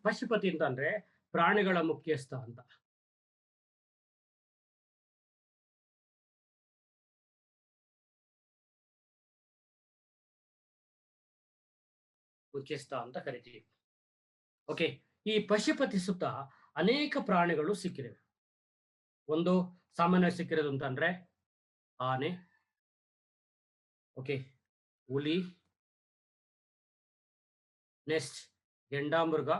ಪಶುಪತಿ ಅಂತಂದ್ರೆ ಪ್ರಾಣಿಗಳ ಮುಖ್ಯಸ್ಥ ಅಂತ. ಮುಖ್ಯಸ್ಥ ಅಂತ ಕರಿತೀವಿ. ಓಕೆ, ಈ ಪಶುಪತಿ ಸುತ್ತ ಅನೇಕ ಪ್ರಾಣಿಗಳು ಸಿಕ್ಕಿವೆ. ಒಂದು ಸಾಮಾನ್ಯ ಸಿಕ್ಕಿರೋದು ಅಂತಂದ್ರೆ ಆನೆ, ಓಕೆ, ಹುಲಿ, ನೆಕ್ಸ್ಟ್ ಗೆಂಡಾಮೃಗ,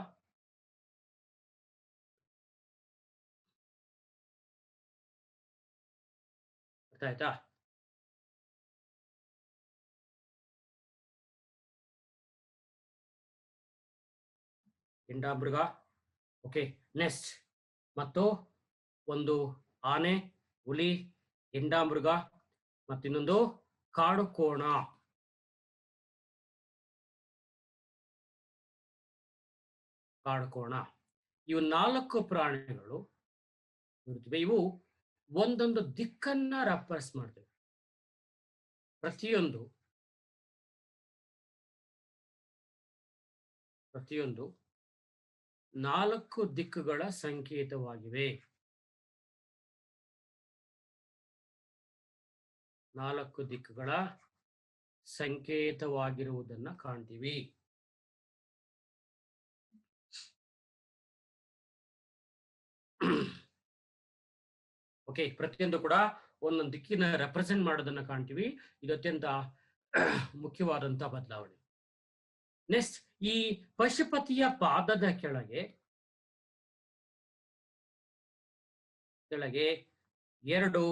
ಅರ್ಥ ಆಯ್ತಾ? ಗೆಂಡಾಮೃಗ, ಓಕೆ, ನೆಕ್ಸ್ಟ್ ಮತ್ತು ಒಂದು ಆನೆ, ಹುಲಿ, ಗೆಂಡಾಮೃಗ ಮತ್ತಿನ್ನೊಂದು ಕಾಡು ಕೋಣ. ಕಾಡುಕೋಣ, ಇವು 4 ಪ್ರಾಣಿಗಳು ಇರುತ್ತವೆ. ಇವು ಒಂದೊಂದು ದಿಕ್ಕನ್ನ ರೆಫರೆನ್ಸ್ ಮಾಡ್ತವೆ. ಪ್ರತಿಯೊಂದು 4 ದಿಕ್ಕುಗಳ ಸಂಕೇತವಾಗಿವೆ. 4 ದಿಕ್ಕುಗಳ ಸಂಕೇತವಾಗಿರುವುದನ್ನ ಕಾಣ್ತೀವಿ. ಓಕೆ, ಪ್ರತಿಯೊಂದು ಕೂಡ ಒಂದೊಂದು ದಿಕ್ಕಿನ ರೆಪ್ರೆಸೆಂಟ್ ಮಾಡೋದನ್ನ ಕಾಣ್ತೀವಿ. ಇದು ಅತ್ಯಂತ ಮುಖ್ಯವಾದಂತ ಬದಲಾವಣೆ. ನೆಕ್ಸ್ಟ್, ಈ ಪಶುಪತಿಯ ಪಾದದ ಕೆಳಗೆ 2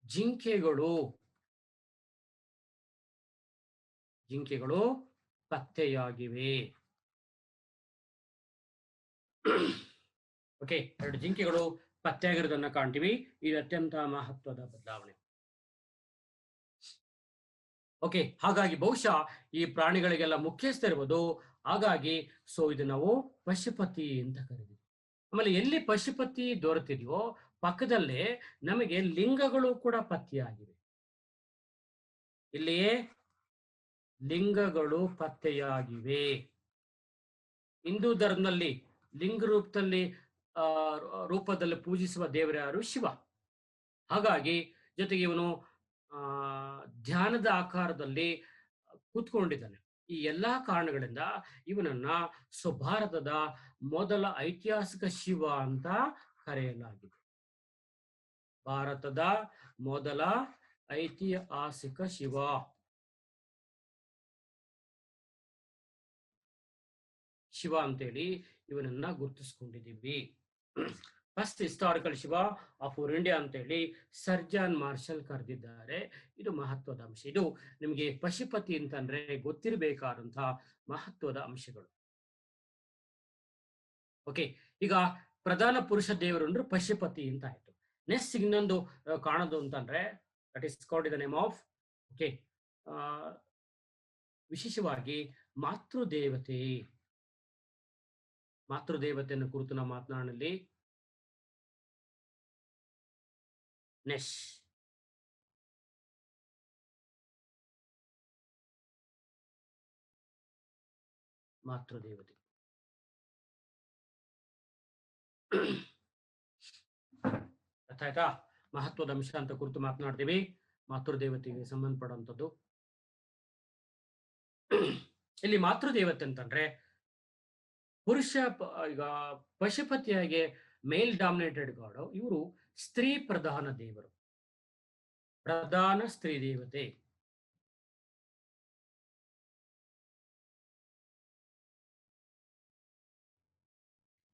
ಜಿಂಕೆಗಳು ಪತ್ತೆಯಾಗಿವೆ. ಓಕೆ, 2 ಜಿಂಕೆಗಳು ಪತ್ತೆಯಾಗಿರೋದನ್ನ ಕಾಣ್ತೀವಿ. ಇದು ಅತ್ಯಂತ ಮಹತ್ವದ ಬದಲಾವಣೆ. ಓಕೆ, ಹಾಗಾಗಿ ಬಹುಶಃ ಈ ಪ್ರಾಣಿಗಳಿಗೆಲ್ಲ ಮುಖ್ಯಸ್ಥ ಇರ್ಬೋದು. ಹಾಗಾಗಿ ಇದು ನಾವು ಪಶುಪತಿ ಅಂತ ಕರೀತೀವಿ. ಆಮೇಲೆ ಎಲ್ಲಿ ಪಶುಪತಿ ದೊರೆತಿದೆಯೋ ಪಕ್ಕದಲ್ಲೇ ನಮಗೆ ಲಿಂಗಗಳು ಕೂಡ ಪತ್ತೆಯಾಗಿವೆ. ಇಲ್ಲಿಯೇ ಲಿಂಗಗಳು ಪತ್ತೆಯಾಗಿವೆ. ಹಿಂದೂ ಧರ್ಮದಲ್ಲಿ ಲಿಂಗ ರೂಪದಲ್ಲಿ ಪೂಜಿಸುವ ದೇವರು ಯಾರು? ಶಿವ. ಹಾಗಾಗಿ ಜೊತೆಗೆ ಇವನು ಧ್ಯಾನದ ಆಕಾರದಲ್ಲಿ ಕೂತ್ಕೊಂಡಿದ್ದಾನೆ. ಈ ಎಲ್ಲಾ ಕಾರಣಗಳಿಂದ ಇವನನ್ನ ಭಾರತದ ಮೊದಲ ಐತಿಹಾಸಿಕ ಶಿವ ಅಂತ ಕರೆಯಲಾಗಿದೆ. ಭಾರತದ ಮೊದಲ ಐತಿಹಾಸಿಕ ಶಿವ. ಶಿವ ಅಂತೇಳಿ ಇವನನ್ನ ಗುರುತಿಸ್ಕೊಂಡಿದ್ದೀವಿ. First historical Shiva of India ಅಂತೇಳಿ ಸರ್ ಜಾನ್ ಮಾರ್ಷಲ್ ಕರೆದಿದ್ದಾರೆ. ಇದು ಮಹತ್ವದ ಅಂಶ. ಇದು ನಿಮಗೆ ಪಶುಪತಿ ಅಂತಂದ್ರೆ ಗೊತ್ತಿರಬೇಕಾದಂತಹ ಮಹತ್ವದ ಅಂಶಗಳು. ಓಕೆ, ಈಗ ಪ್ರಧಾನ ಪುರುಷ ದೇವರು ಅಂದ್ರೆ ಪಶುಪತಿ ಅಂತ ಆಯ್ತು. ನೆಕ್ಸ್ಟ್ ಇನ್ನೊಂದು ಕಾಣೋದು ಅಂತಂದ್ರೆ that is called the name of, okay, ವಿಶೇಷವಾಗಿ ಮಾತೃದೇವತೆಯನ್ನು ಕುರಿತು ನಾವು ಮಾತನಾಡಲಿ. ಮಾತೃದೇವತೆ ಅರ್ಥ ಆಯ್ತಾ? ಮಹತ್ವದ ಅಂಶ ಅಂತ ಕುರಿತು ಮಾತನಾಡ್ತೀವಿ. ಮಾತೃದೇವತೆಗೆ ಸಂಬಂಧಪಡುವಂಥದ್ದು. ಇಲ್ಲಿ ಮಾತೃದೇವತೆ ಅಂತಂದ್ರೆ ಈಗ ಪಶುಪತಿಯಾಗಿ ಮೇಲ್ ಡಾಮಿನೇಟೆಡ್ ಗಾಡ್. ಇವರು ಸ್ತ್ರೀ ಪ್ರಧಾನ ದೇವರು, ಪ್ರಧಾನ ಸ್ತ್ರೀ ದೇವತೆ.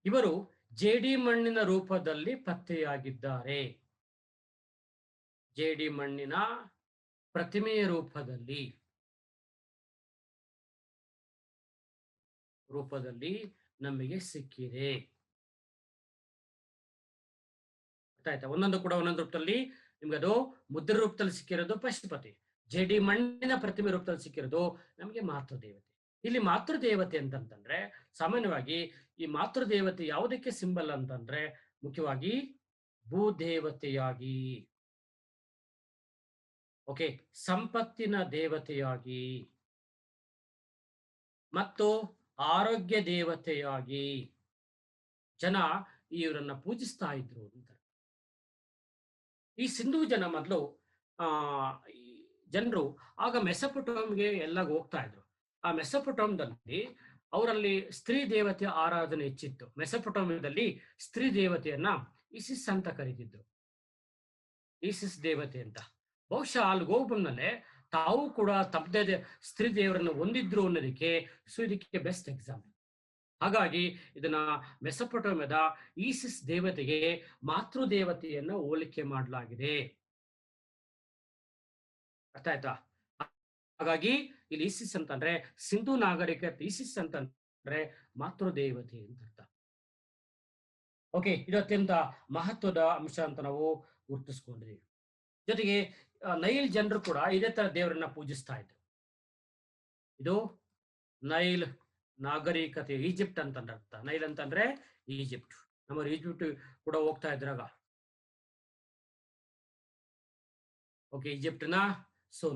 ಇವರು ಜೇಡಿ ಮಣ್ಣಿನ ರೂಪದಲ್ಲಿ ಪತ್ತೆಯಾಗಿದ್ದಾರೆ. ಜೇಡಿ ಮಣ್ಣಿನ ಪ್ರತಿಮೆಯ ರೂಪದಲ್ಲಿ ನಮಗೆ ಸಿಕ್ಕಿದೆ. ಆಯ್ತಾ? ಒಂದೊಂದು ಕೂಡ ಒಂದೊಂದು ರೂಪದಲ್ಲಿ ನಿಮ್ಗೆ ಅದು ಮುದ್ರೆ ರೂಪದಲ್ಲಿ ಸಿಕ್ಕಿರೋದು ಪಶುಪತಿ, ಜೇಡಿ ಮಣ್ಣಿನ ಪ್ರತಿಮೆ ರೂಪದಲ್ಲಿ ಸಿಕ್ಕಿರೋದು ನಮಗೆ ಮಾತೃದೇವತೆ. ಇಲ್ಲಿ ಮಾತೃದೇವತೆ ಅಂತಂತಂದ್ರೆ ಸಾಮಾನ್ಯವಾಗಿ ಈ ಮಾತೃದೇವತೆ ಯಾವುದಕ್ಕೆ ಸಿಂಬಲ್ ಅಂತಂದ್ರೆ ಮುಖ್ಯವಾಗಿ ಭೂದೇವತೆಯಾಗಿ, ಓಕೆ, ಸಂಪತ್ತಿನ ದೇವತೆಯಾಗಿ ಮತ್ತು ಆರೋಗ್ಯ ದೇವತೆಯಾಗಿ ಜನ ಇವರನ್ನ ಪೂಜಿಸ್ತಾ ಇದ್ರು ಅಂತ. ಈ ಸಿಂಧೂ ಜನ ಮೊದಲು ಆ ಜನರು ಆಗ ಮೆಸೊಪೊಟೇಮಿಯಾಗೆ ಎಲ್ಲ ಹೋಗ್ತಾ ಇದ್ರು. ಆ ಮೆಸೊಪೊಟೇಮಿಯಾದಲ್ಲಿ ಅವರಲ್ಲಿ ಸ್ತ್ರೀ ದೇವತೆ ಆರಾಧನೆ ಹೆಚ್ಚಿತ್ತು. ಮೆಸೊಪೊಟೇಮಿಯಾದಲ್ಲಿ ಸ್ತ್ರೀ ದೇವತೆಯನ್ನ ಇಸಿಸ್ ಅಂತ ಕರೀತಿದ್ರು. ಈಸಿಸ್ ದೇವತೆ ಅಂತ. ಬಹುಶಃ ಅಲ್ಲಿ ಹೋಗಿ ಬಂದ್ಮೇಲೆ ತಾವು ಕೂಡ ತಪ್ಪದೆ ಸ್ತ್ರೀ ದೇವರನ್ನು ಹೊಂದಿದ್ರು ಅನ್ನೋದಕ್ಕೆ ಇದಕ್ಕೆ ಬೆಸ್ಟ್ ಎಕ್ಸಾಂಪಲ್. ಹಾಗಾಗಿ ಇದನ್ನ ಮೆಸೊಪೊಟೇಮಿಯಾದ ಈಸಿಸ್ ದೇವತೆಗೆ ಮಾತೃ ದೇವತೆಯನ್ನ ಹೋಲಿಕೆ ಮಾಡಲಾಗಿದೆ. ಅರ್ಥ ಆಯ್ತಾ? ಹಾಗಾಗಿ ಇಲ್ಲಿ ಈಸಿಸ್ ಅಂತಂದ್ರೆ ಸಿಂಧು ನಾಗರಿಕತೆ, ಈಸಿಸ್ ಅಂತಂದ್ರೆ ಮಾತೃ ದೇವತೆ ಅಂತ ಅರ್ಥ. ಓಕೆ, ಇದು ಅತ್ಯಂತ ಮಹತ್ವದ ಅಂಶ ಅಂತ ನಾವು ಗುರುತಿಸ್ಕೊಂಡಿದ್ದೀವಿ. ಜೊತೆಗೆ ನೈಲ್ ಜನರು ಕೂಡ ಇದೇ ತರ ದೇವರನ್ನ ಪೂಜಿಸ್ತಾ ಇದ್ರು. ಇದು ನೈಲ್ ನಾಗರಿಕತೆ, ಈಜಿಪ್ಟ್ ಅಂತಂದ್ರೆ ಅರ್ಥ. ನೈಲ್ ಅಂತಂದ್ರೆ ಈಜಿಪ್ಟ್. ನಮ್ಮ ಈಜಿಪ್ಟ್ ಕೂಡ ಹೋಗ್ತಾ ಇದ್ರಾಗ. ಓಕೆ, ಈಜಿಪ್ಟ್ನ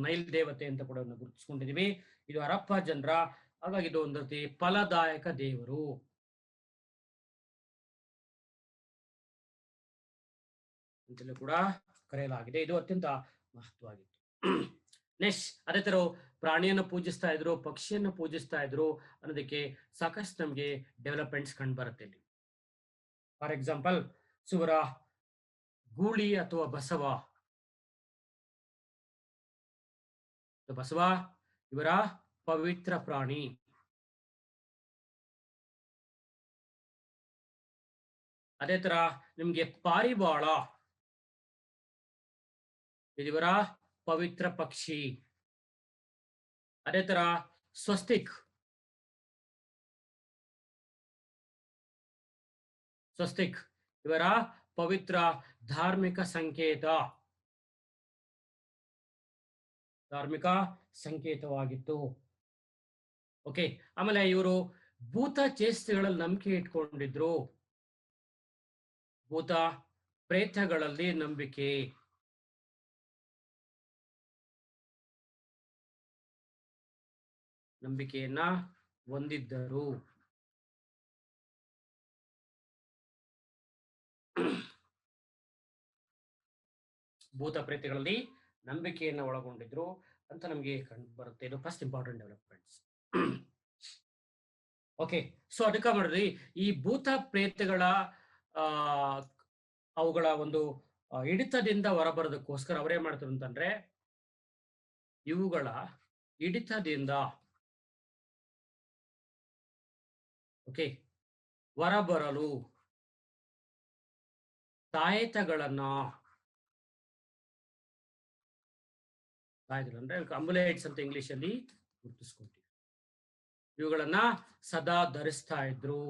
ನೈಲ್ ದೇವತೆ ಅಂತ ಕೂಡ ಗುರುತಿಸ್ಕೊಂಡಿದೀವಿ. ಇದು ಹರಪ್ಪ ಜನರ, ಹಾಗಾಗಿ ಇದು ಒಂದು ರೀತಿ ಫಲದಾಯಕ ದೇವರು ಅಂತಲೂ ಕೂಡ ಕರೆಯಲಾಗಿದೆ. ಇದು ಅತ್ಯಂತ ಮಹತ್ವವಾಗಿತ್ತು. ನೆಕ್ಸ್ಟ್, ಅದೇ ತರ ಪ್ರಾಣಿಯನ್ನು ಪೂಜಿಸ್ತಾ ಇದ್ರು, ಪಕ್ಷಿಯನ್ನು ಪೂಜಿಸ್ತಾ ಇದ್ರು ಅನ್ನೋದಕ್ಕೆ ಸಾಕಷ್ಟು ನಮಗೆ ಡೆವಲಪ್ಮೆಂಟ್ಸ್ ಕಂಡು ಬರುತ್ತೆ ಇಲ್ಲಿ. ಫಾರ್ ಎಕ್ಸಾಂಪಲ್, ಸುವರ ಗೂಳಿ ಅಥವಾ ಬಸವ ಇವರ ಪವಿತ್ರ ಪ್ರಾಣಿ. ಅದೇ ತರ ನಿಮ್ಗೆ ಪಾರಿವಾಳ ಇವರ ಪವಿತ್ರ ಪಕ್ಷಿ. ಅದೇ ತರ ಸ್ವಸ್ತಿಕ್ ಇವರ ಪವಿತ್ರ ಧಾರ್ಮಿಕ ಸಂಕೇತವಾಗಿತ್ತು. ಓಕೆ, ಆಮೇಲೆ ಇವರು ಭೂತ ಚೇಷ್ಟೆಗಳಲ್ಲಿ ನಂಬಿಕೆ ಇಟ್ಕೊಂಡಿದ್ರು. ಭೂತ ಪ್ರೇತಗಳಲ್ಲಿ ನಂಬಿಕೆಯನ್ನ ಹೊಂದಿದ್ದರು. ಭೂತ ಪ್ರೇತಗಳಲ್ಲಿ ನಂಬಿಕೆಯನ್ನು ಒಳಗೊಂಡಿದ್ರು ಅಂತ ನಮಗೆ ಕಂಡು ಬರುತ್ತೆ. ಇದು first important developments. Okay, so ಅದಕ್ಕೆ ಮಾಡಿದ್ರಿ ಈ ಭೂತ ಪ್ರೇತಗಳ ಅವುಗಳ ಒಂದು ಹಿಡಿತದಿಂದ ಹೊರಬರೋದಕ್ಕೋಸ್ಕರ ಅವರೇ ಮಾಡ್ತಾರೆ ಅಂತಂದ್ರೆ, ಇವುಗಳ ಹಿಡಿತದಿಂದ ಹೊರಬರಲು ತಾಯತಗಳನ್ನ ಅಂದ್ರೆ ಅಂಬುಲೇಟ್ಸ್ ಅಂತ ಇಂಗ್ಲಿಷ್ ಅಲ್ಲಿ ಗುರುತಿಸ್ಕೊಂತೀವಿ. ಇವುಗಳನ್ನ ಸದಾ ಧರಿಸ್ತಾ ಇದ್ರು.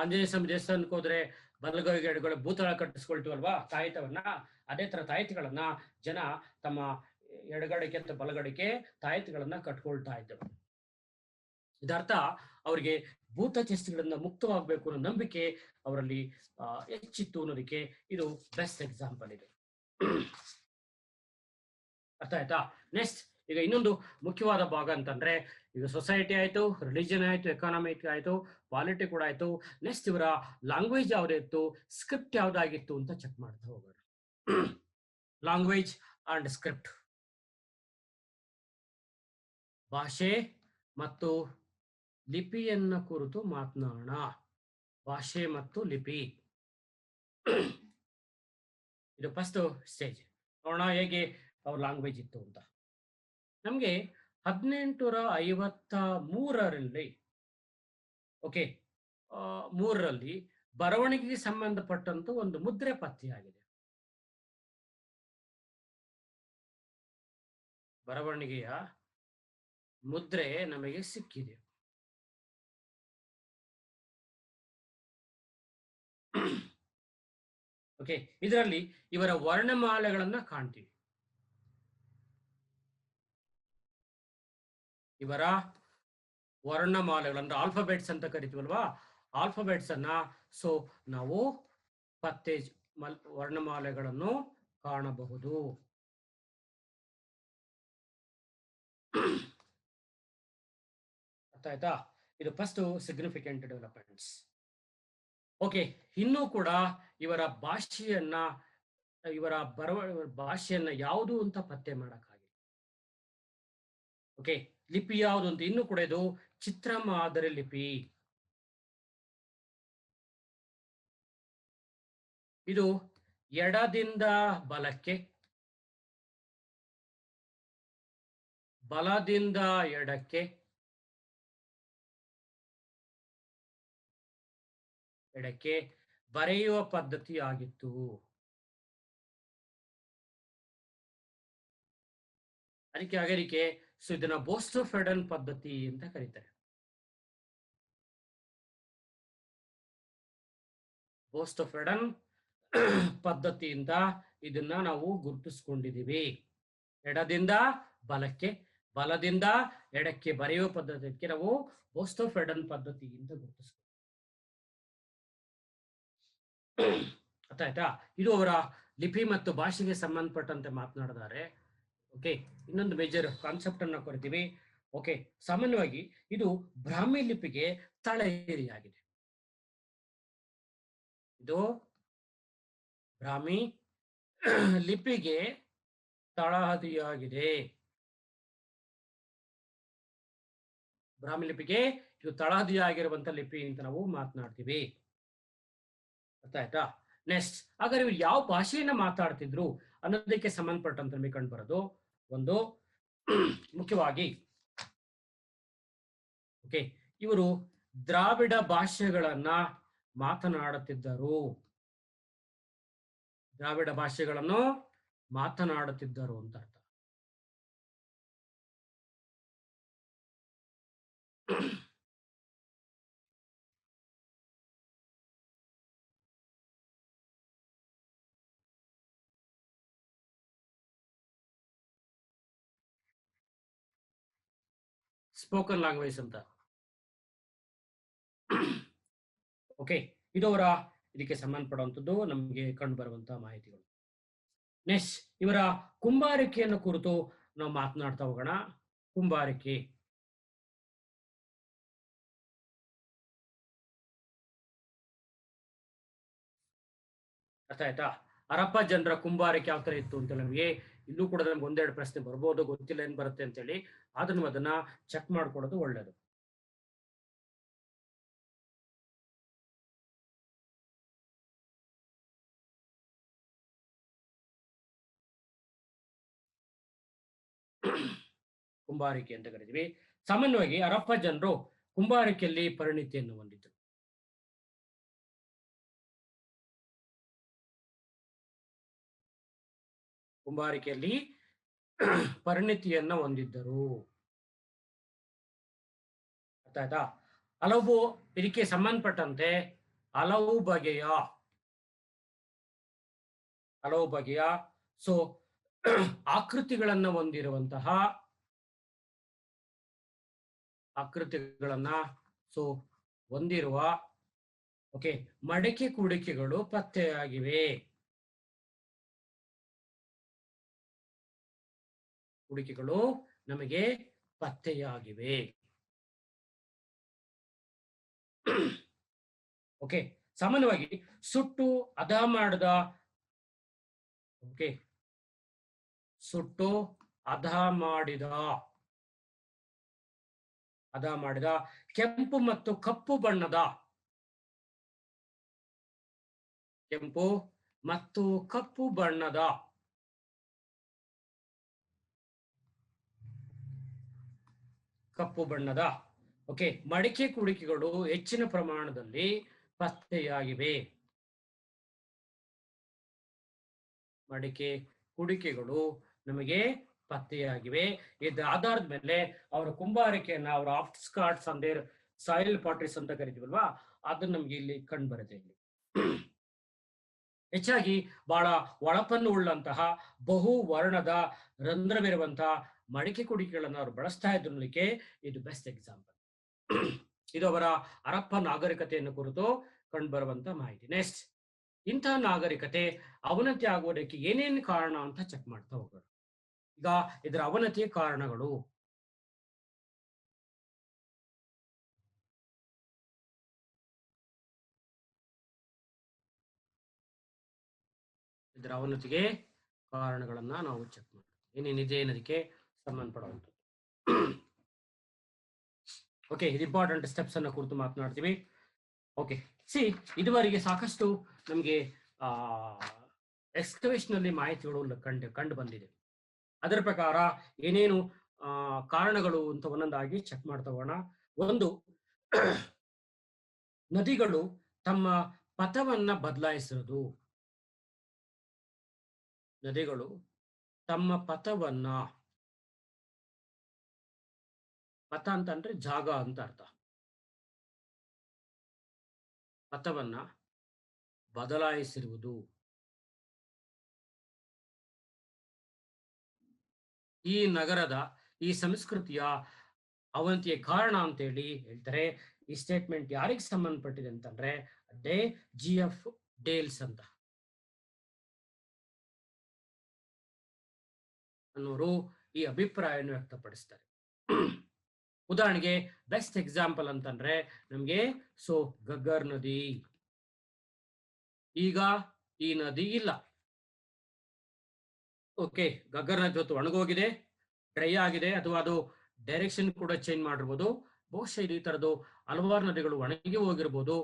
ಆಂಜನೇಯ ಸ್ವಾಮಿ ದೇವಸ್ಥಾನಕ್ಕೆ ಹೋದ್ರೆ ಬಲಗೈಗೆ ಎಡಗಡೆ ಭೂತಳ ಕಟ್ಟಿಸ್ಕೊಳ್ತೀವಲ್ವಾ ತಾಯಿತವನ್ನ, ಅದೇ ತರ ತಾಯಿತಗಳನ್ನ ಜನ ತಮ್ಮ ಎಡಗಡೆಗೆ ಅಂತ ಬಲಗಡೆಗೆ ತಾಯಿತಗಳನ್ನ ಕಟ್ಕೊಳ್ತಾ ಇದ್ರು. ಇದರ್ಥ ಅವ್ರಿಗೆ ಭೂತ ಚೇಷ್ಟೆಗಳಿಂದ ಮುಕ್ತವಾಗಬೇಕು ಅನ್ನೋ ನಂಬಿಕೆ ಅವರಲ್ಲಿ ಹೆಚ್ಚಿತ್ತು ಅನ್ನೋದಕ್ಕೆ ಇದು ಬೆಸ್ಟ್ ಎಕ್ಸಾಂಪಲ್ ಇದೆ. ಅರ್ಥ ಆಯ್ತಾ? ನೆಕ್ಸ್ಟ್, ಈಗ ಇನ್ನೊಂದು ಮುಖ್ಯವಾದ ಭಾಗ ಅಂತಂದ್ರೆ, ಈಗ ಸೊಸೈಟಿ ಆಯ್ತು, ರಿಲಿಜನ್ ಆಯ್ತು, ಎಕಾನಮಿಕ್ ಆಯ್ತು, ಪಾಲಿಟಿ ಕೂಡ ಆಯ್ತು. ನೆಕ್ಸ್ಟ್ ಇವರ ಲ್ಯಾಂಗ್ವೇಜ್ ಯಾವ್ದಿತ್ತು, ಸ್ಕ್ರಿಪ್ಟ್ ಯಾವ್ದಾಗಿತ್ತು ಅಂತ ಚೆಕ್ ಮಾಡ್ತಾ ಹೋಗೋಣ. ಲ್ಯಾಂಗ್ವೇಜ್ ಅಂಡ್ ಸ್ಕ್ರಿಪ್ಟ್, ಭಾಷೆ ಮತ್ತು ಲಿಪಿಯನ್ನ ಕುರಿತು ಮಾತನಾಡೋಣ. ಭಾಷೆ ಮತ್ತು ಲಿಪಿ, ಇದು ಫಸ್ಟ್ ಸ್ಟೇಜ್. ನೋಡೋಣ ಹೇಗೆ ಅವ್ರ ಲ್ಯಾಂಗ್ವೇಜ್ ಇತ್ತು ಅಂತ. ನಮ್ಗೆ 1853ರಲ್ಲಿ ಮೂರರಲ್ಲಿ ಬರವಣಿಗೆಗೆ ಸಂಬಂಧಪಟ್ಟಂತ ಒಂದು ಮುದ್ರೆ ಪತ್ತೆಯಾಗಿದೆ. ಬರವಣಿಗೆಯ ಮುದ್ರೆ ನಮಗೆ ಸಿಕ್ಕಿದೆ. ಇದರಲ್ಲಿ ಇವರ ವರ್ಣಮಾಲೆಗಳನ್ನ ಕಾಣ್ತೀವಿ. ಇವರ ವರ್ಣಮಾಲೆಗಳಂದ್ರೆ ಆಲ್ಫಾಬೆಟ್ಸ್ ಅಂತ ಕರಿತೀವಲ್ವಾ, ಆಲ್ಫಾಬೆಟ್ಸ್ ಅನ್ನ ನಾವು ಪತ್ತೆ ವರ್ಣಮಾಲೆಗಳನ್ನು ಕಾಣಬಹುದು. ಅರ್ಥ ಆಯ್ತಾ? ಇದು ಫಸ್ಟ್ ಸಿಗ್ನಿಫಿಕೆಂಟ್ ಡೆವಲಪ್ಮೆಂಟ್ಸ್. ಓಕೆ, ಇನ್ನೂ ಕೂಡ ಇವರ ಭಾಷೆಯನ್ನ ಇವರ ಭಾಷೆಯನ್ನ ಯಾವುದು ಅಂತ ಪತ್ತೆ ಮಾಡಕ್ಕಾಗಿಲ್ಲ. ಓಕೆ, ಲಿಪಿ ಯಾವುದು ಅಂತ ಇನ್ನೂ ಕೂಡ ಇದು ಚಿತ್ರ ಮಾದರಿ ಲಿಪಿ. ಇದು ಎಡದಿಂದ ಬಲಕ್ಕೆ, ಬಲದಿಂದ ಎಡಕ್ಕೆ ಬರೆಯುವ ಪದ್ಧತಿ ಆಗಿತ್ತು. ಅದಕ್ಕೆ ಸೊ ಇದನ್ನ ಬೋಸ್ಟೋಫೆಡನ್ ಪದ್ಧತಿ ಅಂತ ಕರೀತಾರೆ. ಬೋಸ್ಟೋಫೆಡನ್ ಪದ್ಧತಿಯಿಂದ ಇದನ್ನ ನಾವು ಗುರುತಿಸ್ಕೊಂಡಿದೀವಿ. ಎಡದಿಂದ ಬಲಕ್ಕೆ, ಬಲದಿಂದ ಎಡಕ್ಕೆ ಬರೆಯುವ ಪದ್ಧತಿಗೆ ನಾವು ಬೋಸ್ಟೋಫೆಡನ್ ಪದ್ಧತಿ ಅಂತ ಗುರುತಿಸ್ತೀವಿ. ಅರ್ಥ ಆಯ್ತಾ? ಇದು ಅವರ ಲಿಪಿ ಮತ್ತು ಭಾಷೆಗೆ ಸಂಬಂಧಪಟ್ಟಂತೆ ಮಾತನಾಡಿದ್ದಾರೆ. ಓಕೆ, ಇನ್ನೊಂದು ಮೇಜರ್ ಕಾನ್ಸೆಪ್ಟ್ ಅನ್ನ ಕೊಡ್ತೀವಿ. ಓಕೆ, ಸಾಮಾನ್ಯವಾಗಿ ಇದು ಬ್ರಾಹ್ಮಿ ಲಿಪಿಗೆ ತಳಹದಿಯಾಗಿದೆ. ಇದು ಬ್ರಾಹ್ಮಿ ಲಿಪಿಗೆ ತಳಹದಿಯಾಗಿದೆ. ಬ್ರಾಹ್ಮಿ ಲಿಪಿಗೆ ಇದು ತಳಹದಿಯಾಗಿರುವಂತ ಲಿಪಿ ಅಂತ ನಾವು ಮಾತನಾಡ್ತೀವಿ. ಅರ್ಥ ಆಯ್ತಾ? ನೆಕ್ಸ್ಟ್, ಹಾಗಾದ್ರೆ ಇವ್ರು ಯಾವ ಭಾಷೆಯನ್ನ ಮಾತಾಡ್ತಿದ್ರು ಅನ್ನೋದಕ್ಕೆ ಸಂಬಂಧಪಟ್ಟಂತೆ ನಮಗೆ ಕಂಡು ಬರೋದು ಒಂದು ಮುಖ್ಯವಾಗಿ ಓಕೆ, ಇವರು ದ್ರಾವಿಡ ಭಾಷೆಗಳನ್ನ ಮಾತನಾಡುತ್ತಿದ್ದರು. ದ್ರಾವಿಡ ಭಾಷೆಗಳನ್ನು ಮಾತನಾಡುತ್ತಿದ್ದರು ಅಂತ ಅರ್ಥ. ಸ್ಪೋಕನ್ ಲ್ಯಾಂಗ್ವೇಜ್ ಅಂತ. ಓಕೆ, ಇದು ಅವರ ಇದಕ್ಕೆ ಸಂಬಂಧಪಡುವಂಥದ್ದು ನಮಗೆ ಕಂಡು ಬರುವಂತಹ ಮಾಹಿತಿಗಳು. ನೆಕ್ಸ್ಟ್, ಇವರ ಕುಂಬಾರಿಕೆಯನ್ನು ಕುರಿತು ನಾವು ಮಾತನಾಡ್ತಾ ಹೋಗೋಣ. ಕುಂಬಾರಿಕೆ ಅರ್ಥ ಆಯ್ತಾ? ಹರಪ್ಪ ಜನರ ಕುಂಬಾರಿಕೆ ಯಾವ ತರ ಇತ್ತು ಅಂತ ನಮಗೆ ಇಲ್ಲೂ ಕೂಡ ನಮ್ಗೆ ಒಂದೆರಡು ಪ್ರಶ್ನೆ ಬರ್ಬೋದು, ಗೊತ್ತಿಲ್ಲ ಏನ್ ಬರುತ್ತೆ ಅಂತೇಳಿ. ಆದ್ರೂ ಅದನ್ನ ಚೆಕ್ ಮಾಡ್ಕೊಳ್ಳೋದು ಒಳ್ಳೇದು. ಕುಂಬಾರಿಕೆ ಅಂತ ಕರಿತೀವಿ. ಸಾಮಾನ್ಯವಾಗಿ ಹರಪ್ಪ ಜನರು ಕುಂಬಾರಿಕೆಯಲ್ಲಿ ಪರಿಣಿತಿಯನ್ನು ಹೊಂದಿದ್ರು. ಕುಂಬಾರಿಕೆಯಲ್ಲಿ ಪರಿಣಿತಿಯನ್ನ ಹೊಂದಿದ್ದರು. ಅರ್ಥ ಆಯ್ತಾ? ಹಲವು ಇದಕ್ಕೆ ಸಂಬಂಧಪಟ್ಟಂತೆ ಹಲವು ಬಗೆಯ ಸೊ ಆಕೃತಿಗಳನ್ನ ಹೊಂದಿರುವಂತಹ ಹೊಂದಿರುವ ಓಕೆ ಮಡಕೆ ಕುಡಿಕೆಗಳು ಪತ್ತೆಯಾಗಿವೆ. ಕುಡಿಕೆಗಳು ನಮಗೆ ಪತ್ತೆಯಾಗಿವೆ. ಓಕೆ, ಸಾಮಾನ್ಯವಾಗಿ ಸುಟ್ಟು ಹದ ಮಾಡಿದ ಕೆಂಪು ಮತ್ತು ಕಪ್ಪು ಬಣ್ಣದ ಓಕೆ ಮಡಿಕೆ ಕುಡಿಕೆಗಳು ಹೆಚ್ಚಿನ ಪ್ರಮಾಣದಲ್ಲಿ ಪತ್ತೆಯಾಗಿವೆ. ಮಡಿಕೆ ಕುಡಿಕೆಗಳು ನಮಗೆ ಪತ್ತೆಯಾಗಿವೆ. ಇದರ ಆಧಾರದ ಮೇಲೆ ಅವರ ಕುಂಬಾರಿಕೆಯನ್ನ ಅವರ ಆಫ್ಸ್ಕಾಟ್ಸ್ ಅಂದೇರ್ ಸಾಯಿಲ್ ಪಾಟ್ರೀಸ್ ಅಂತ ಕರಿತೀವಲ್ವಾ, ಅದನ್ನ ನಮ್ಗೆ ಇಲ್ಲಿ ಕಂಡು ಬರುತ್ತೆ. ಇಲ್ಲಿ ಹೆಚ್ಚಾಗಿ ಬಹಳ ಒಳಪನ್ನು ಉಳ್ಳಂತಹ ಬಹು ವರ್ಣದ ರಂಧ್ರವಿರುವಂತಹ ಮಡಿಕೆ ಕುಡಿಕೆಗಳನ್ನು ಅವರು ಬಳಸ್ತಾ ಇದ್ದಕ್ಕೆ ಇದು ಬೆಸ್ಟ್ ಎಕ್ಸಾಂಪಲ್. ಇದು ಅವರ ಹರಪ್ಪ ನಾಗರಿಕತೆಯನ್ನು ಕುರಿತು ಕಂಡು ಬರುವಂತ ಮಾಹಿತಿ. ನೆಕ್ಸ್ಟ್, ಇಂತಹ ನಾಗರಿಕತೆ ಅವನತಿ ಆಗುವುದಕ್ಕೆ ಏನೇನು ಕಾರಣ ಅಂತ ಚೆಕ್ ಮಾಡ್ತಾ ಹೋಗೋಣ. ಈಗ ಇದರ ಅವನತಿಯ ಕಾರಣಗಳು ಇದರ ಅವನತಿಗೆ ಕಾರಣಗಳನ್ನ ನಾವು ಚೆಕ್ ಮಾಡ್ತೀವಿ ಏನೇನಿದೆ ಅನ್ನೋದಕ್ಕೆ ಸಂಬಂಧಪಡುವಂಥದ್ದು. ಓಕೆ, ಇದು ಇಂಪಾರ್ಟೆಂಟ್ ಸ್ಟೆಪ್ಸ್ ಅನ್ನ ಕುರಿತು ಮಾತನಾಡ್ತೀವಿ. ಓಕೆ, ಇದುವರೆಗೆ ಸಾಕಷ್ಟು ನಮಗೆ ಎಕ್ಸ್ಕವೇಷನ್ ಅಲ್ಲಿ ಮಾಹಿತಿಗಳು ಕಂಡು ಬಂದಿದೆ. ಅದರ ಪ್ರಕಾರ ಏನೇನು ಕಾರಣಗಳು ಅಂತ ಒಂದೊಂದಾಗಿ ಚೆಕ್ ಮಾಡ್ತಾ ಹೋಗೋಣ. ಒಂದು, ನದಿಗಳು ತಮ್ಮ ಪಥವನ್ನ ಬದಲಾಯಿಸಿರೋದು. ನದಿಗಳು ತಮ್ಮ ಪಥವನ್ನ, ಪಥ ಅಂತಂದ್ರೆ ಜಾಗ ಅಂತ ಅರ್ಥ, ಪಥವನ್ನ ಬದಲಾಯಿಸಿರುವುದು. ಈ ನಗರದ, ಈ ಸಂಸ್ಕೃತಿಯ ಅವನತಿಯ ಕಾರಣ ಅಂತ ಹೇಳಿ ಹೇಳ್ತಾರೆ. ಈ ಸ್ಟೇಟ್ಮೆಂಟ್ ಯಾರಿಗೆ ಸಂಬಂಧಪಟ್ಟಿದೆ ಅಂತಂದ್ರೆ ಅದೇ GF ಡೇಲ್ಸ್ ಅಂತ ಅನ್ನೋರು ಈ ಅಭಿಪ್ರಾಯವನ್ನು ವ್ಯಕ್ತಪಡಿಸ್ತಾರೆ. ಉದಾಹರಣೆಗೆ ಬೆಸ್ಟ್ ಎಕ್ಸಾಂಪಲ್ ಅಂತಂದ್ರೆ ನಮ್ಗೆ ಗಗ್ಗರ್ ನದಿ. ಈಗ ಈ ನದಿ ಇಲ್ಲ. ಓಕೆ, ಗಗ್ಗರ್ ನದಿ ಹೊತ್ತು ಒಣಗೋಗಿದೆ, ಡ್ರೈ ಆಗಿದೆ, ಅಥವಾ ಅದು ಡೈರೆಕ್ಷನ್ ಕೂಡ ಚೇಂಜ್ ಮಾಡಿರ್ಬೋದು. ಬಹುಶಃ ಈ ತರದ್ದು ಹಲವಾರು ನದಿಗಳು ಒಣಗಿ ಹೋಗಿರ್ಬೋದು.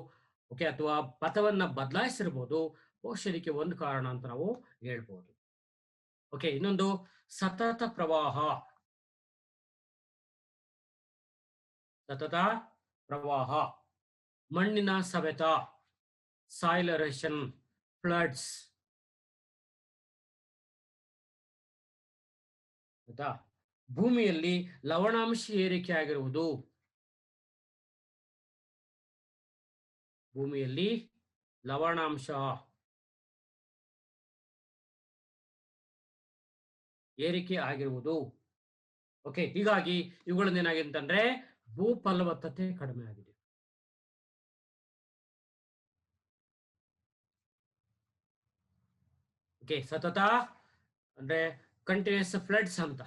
ಓಕೆ, ಅಥವಾ ಪಥವನ್ನ ಬದಲಾಯಿಸಿರ್ಬೋದು. ಬಹುಶಃ ಇದಕ್ಕೆ ಒಂದು ಕಾರಣ ಅಂತ ನಾವು ಹೇಳ್ಬೋದು. ಓಕೆ, ಇನ್ನೊಂದು ಸತತ ಪ್ರವಾಹ. ಸತತ ಪ್ರವಾಹ, ಮಣ್ಣಿನ ಸವೆತ, ಸಾಯಿಲ್ ಎರೋಷನ್, ಫ್ಲಡ್ಸ್. ಆಯ್ತಾ? ಭೂಮಿಯಲ್ಲಿ ಲವಣಾಂಶ ಏರಿಕೆ ಆಗಿರುವುದು. ಭೂಮಿಯಲ್ಲಿ ಲವಣಾಂಶ ಏರಿಕೆ ಆಗಿರುವುದು. ಓಕೆ, ಹೀಗಾಗಿ ಇವುಗಳಿಂದ ಏನಾಗಿದೆ ಅಂತಂದ್ರೆ ಭೂ ಫಲವತ್ತತೆ ಕಡಿಮೆ ಆಗಿದೆ. ಓಕೆ, ಸತತ ಅಂದ್ರೆ ಕಂಟಿನ್ಯೂಸ್ ಫ್ಲಡ್ಸ್ ಅಂತ.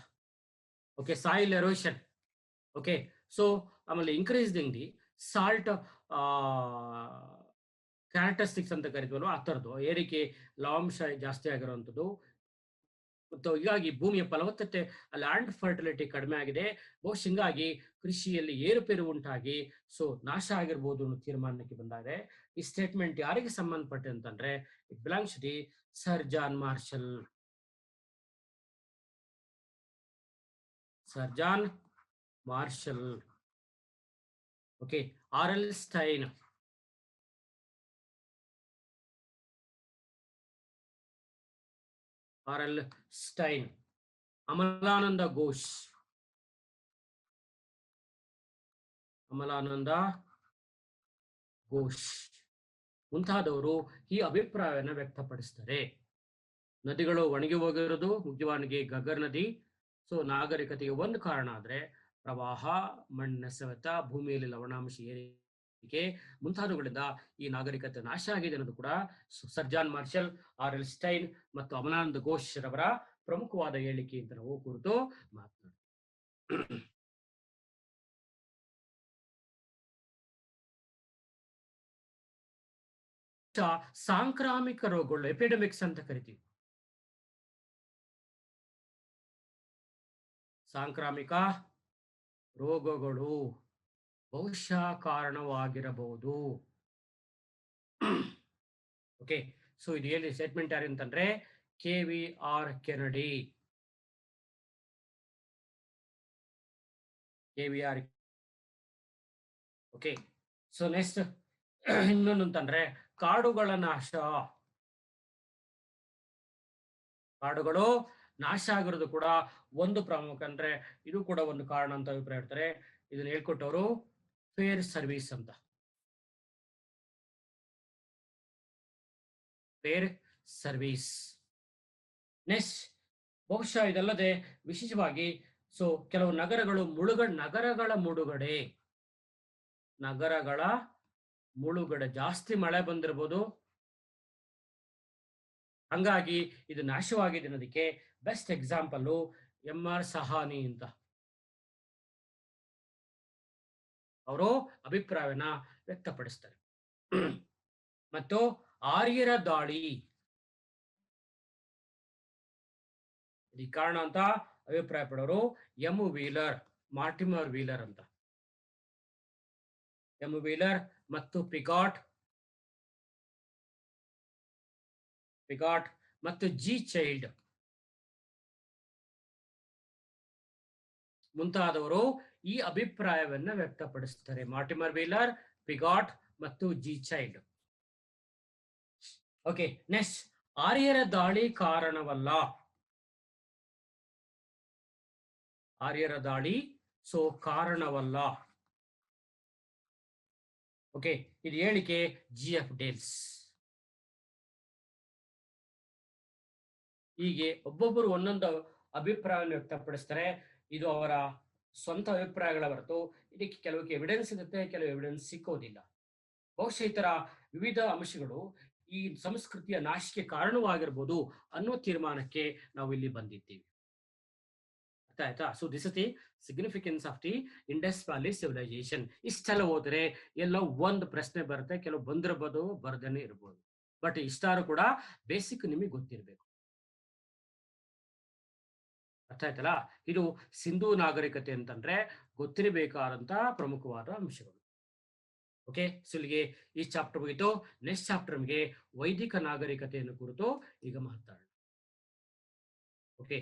Okay, soil erosion. ಓಕೆ, ಆಮೇಲೆ ಇನ್ಕ್ರೀಸಿಂಗ್ ದಿ ಸಾಲ್ಟ್ ಕ್ಯಾರೆಕ್ಟರಿಸ್ಟಿಕ್ಸ್ ಅಂತ ಕರಿತೀವಲ್ವ, ಆ ಥರದ್ದು ಏರಿಕೆ, ಲವಣಾಂಶ ಜಾಸ್ತಿ ಆಗಿರುವಂಥದ್ದು. ಮತ್ತು ಹೀಗಾಗಿ ಭೂಮಿಯ ಫಲವತ್ತತೆ, ಲ್ಯಾಂಡ್ ಫರ್ಟಿಲಿಟಿ ಕಡಿಮೆ ಆಗಿದೆ. ಬಹುಶಃ ಹಿಂಗಾಗಿ ಕೃಷಿಯಲ್ಲಿ ಏರುಪೇರು ಉಂಟಾಗಿ ನಾಶ ಆಗಿರ್ಬೋದು ಅನ್ನೋ ತೀರ್ಮಾನಕ್ಕೆ ಬಂದಾಗಿದೆ. ಈ ಸ್ಟೇಟ್ಮೆಂಟ್ ಯಾರಿಗೆ ಸಂಬಂಧಪಟ್ಟೆ ಅಂತಂದ್ರೆ it belongs the Sir John Marshall. Sir John Marshall. Okay, RL Stein. RL Stein, Amalananda Ghosh. Amalananda Ghosh ಮುಂತಾದವರು ಈ ಅಭಿಪ್ರಾಯವನ್ನು ವ್ಯಕ್ತಪಡಿಸ್ತಾರೆ. ನದಿಗಳು ಒಣಗಿ ಹೋಗಿರೋದು, ಮುಖ್ಯವಾಗಿ ಗಗ್ಗರ್ ನದಿ ನಾಗರಿಕತೆಗೆ ಒಂದು ಕಾರಣ ಆದ್ರೆ ಪ್ರವಾಹ, ಮಣ್ಣಿನ ಸವೆತ, ಭೂಮಿಯಲ್ಲಿ ಲವಣಾಂಶ ಏರಿಕೆ ಮುಂತಾದವುಗಳಿಂದ ಈ ನಾಗರಿಕತೆ ನಾಶ ಆಗಿದೆ ಅನ್ನೋದು ಕೂಡ sir John Marshall, RL Stein ಮತ್ತು ಅಮಲಾನಂದ ಘೋಷ್ ರವರ ಪ್ರಮುಖವಾದ ಹೇಳಿಕೆ ಅಂತ ನಾವು ಕುರಿತು ಮಾತನಾಡ್ತೀವಿ. ಸಾಂಕ್ರಾಮಿಕ ರೋಗಗಳು, ಎಪಿಡೆಮಿಕ್ಸ್ ಅಂತ ಕರಿತೀವಿ. ಸಾಂಕ್ರಾಮಿಕ ರೋಗಗಳು ಬಹುಶಃ ಕಾರಣವಾಗಿರಬಹುದು. ಓಕೆ, ಇದು ಹೇಳಿ ಸ್ಟೇಟ್ಮೆಂಟ್ ಯಾರು ಅಂತಂದ್ರೆ KVR Kennedy. KVR. Okay, next ಇನ್ನೊಂದು ಅಂತಂದ್ರೆ ಕಾಡುಗಳ ನಾಶ. ಕಾಡುಗಳು ನಾಶ ಆಗಿರೋದು ಕೂಡ ಒಂದು ಪ್ರಮುಖ, ಅಂದ್ರೆ ಇದು ಕೂಡ ಒಂದು ಕಾರಣ ಅಂತ ಅಭಿಪ್ರಾಯ ಹೇಳ್ತಾರೆ. ಇದನ್ನ ಹೇಳ್ಕೊಟ್ಟವರು ಫೇರ್ ಸರ್ವಿಸ್ ಅಂತ. Fair service. ನೆಕ್ಸ್ಟ್, ಬಹುಶಃ ಇದಲ್ಲದೆ ವಿಶೇಷವಾಗಿ ಕೆಲವು ನಗರಗಳ ಮುಳುಗಡೆ ಜಾಸ್ತಿ ಮಳೆ ಬಂದಿರಬಹುದು, ಹಂಗಾಗಿ ಇದು ನಾಶವಾಗಿದೆ ಅನ್ನೋದಕ್ಕೆ ಬೆಸ್ಟ್ ಎಕ್ಸಾಂಪಲ್ MR ಸಹಾನಿ ಅಂತ. ಅವರು ಅಭಿಪ್ರಾಯವನ್ನ ವ್ಯಕ್ತಪಡಿಸ್ತಾರೆ. ಮತ್ತು ಆರ್ಯರ ದಾಳಿ. ಇದಕ್ಕೆ ಕಾರಣ ಅಂತ ಅಭಿಪ್ರಾಯ ಪಡೋರು ಎಂ ವೀಲರ್, ಮಾರ್ಟಿಮರ್ ವೀಲರ್ ಅಂತ. ಎಂ ವೀಲರ್ ಮತ್ತು ಪಿಗಾಟ್ ಮತ್ತು ಜಿ ಚೈಲ್ಡ್ ಮುಂತಾದವರು ಈ ಅಭಿಪ್ರಾಯವನ್ನ ವ್ಯಕ್ತಪಡಿಸ್ತಾರೆ. ಮಾರ್ಟಿಮರ್ ವೀಲರ್, ಪಿಗಾಟ್ ಮತ್ತು ಜಿ ಚೈಲ್ಡ್. ಓಕೆ, ನೆಕ್ಸ್ಟ್, ಆರ್ಯರ ದಾಳಿ ಕಾರಣವಲ್ಲ. ಆರ್ಯರ ದಾಳಿ ಕಾರಣವಲ್ಲ. ಓಕೆ, ಇದು ಹೇಳಿಕೆ GF ಡೇಲ್ಸ್. ಹೀಗೆ ಒಬ್ಬೊಬ್ಬರು ಒಂದೊಂದು ಅಭಿಪ್ರಾಯವನ್ನು ವ್ಯಕ್ತಪಡಿಸ್ತಾರೆ. ಇದು ಅವರ ಸ್ವಂತ ಅಭಿಪ್ರಾಯಗಳ ಹೊರತು ಇದಕ್ಕೆ ಕೆಲವು ಎವಿಡೆನ್ಸ್ ಸಿಗುತ್ತೆ, ಕೆಲವು ಎವಿಡೆನ್ಸ್ ಸಿಕ್ಕೋದಿಲ್ಲ. ಬಹುಶಃ ಈ ತರ ವಿವಿಧ ಅಂಶಗಳು ಈ ಸಂಸ್ಕೃತಿಯ ನಾಶಕ್ಕೆ ಕಾರಣವಾಗಿರ್ಬೋದು ಅನ್ನೋ ತೀರ್ಮಾನಕ್ಕೆ ನಾವು ಇಲ್ಲಿ ಬಂದಿದ್ದೀವಿ. ಅರ್ಥ ಆಯ್ತಾ? So this is the significance of the Indus valley civilisation. ಇಷ್ಟೆಲ್ಲ ಹೋದ್ರೆ ಎಲ್ಲ ಒಂದು ಪ್ರಶ್ನೆ ಬರುತ್ತೆ, ಕೆಲವು ಬಂದಿರಬಹುದು, ಬರ್ದೇನೆ ಇರ್ಬೋದು. ಬಟ್ ಇಷ್ಟಾರು ಕೂಡ ಬೇಸಿಕ್ ನಿಮಗೆ ಗೊತ್ತಿರಬೇಕು. ಅರ್ಥ ಆಯ್ತಲ್ಲ? ಇದು ಸಿಂಧೂ ನಾಗರಿಕತೆ ಅಂತಂದ್ರೆ ಗೊತ್ತಿರಬೇಕಾದಂತ ಪ್ರಮುಖವಾದ ಅಂಶಗಳು. ಓಕೆ, ಸೊ ಇಲ್ಲಿಗೆ ಈ ಚಾಪ್ಟರ್ ಮುಗಿತು. ನೆಕ್ಸ್ಟ್ ಚಾಪ್ಟರ್ ನಮಗೆ ವೈದಿಕ ನಾಗರಿಕತೆಯನ್ನು ಕುರಿತು ಈಗ ಮಾತಾಡೋಣ. ಓಕೆ.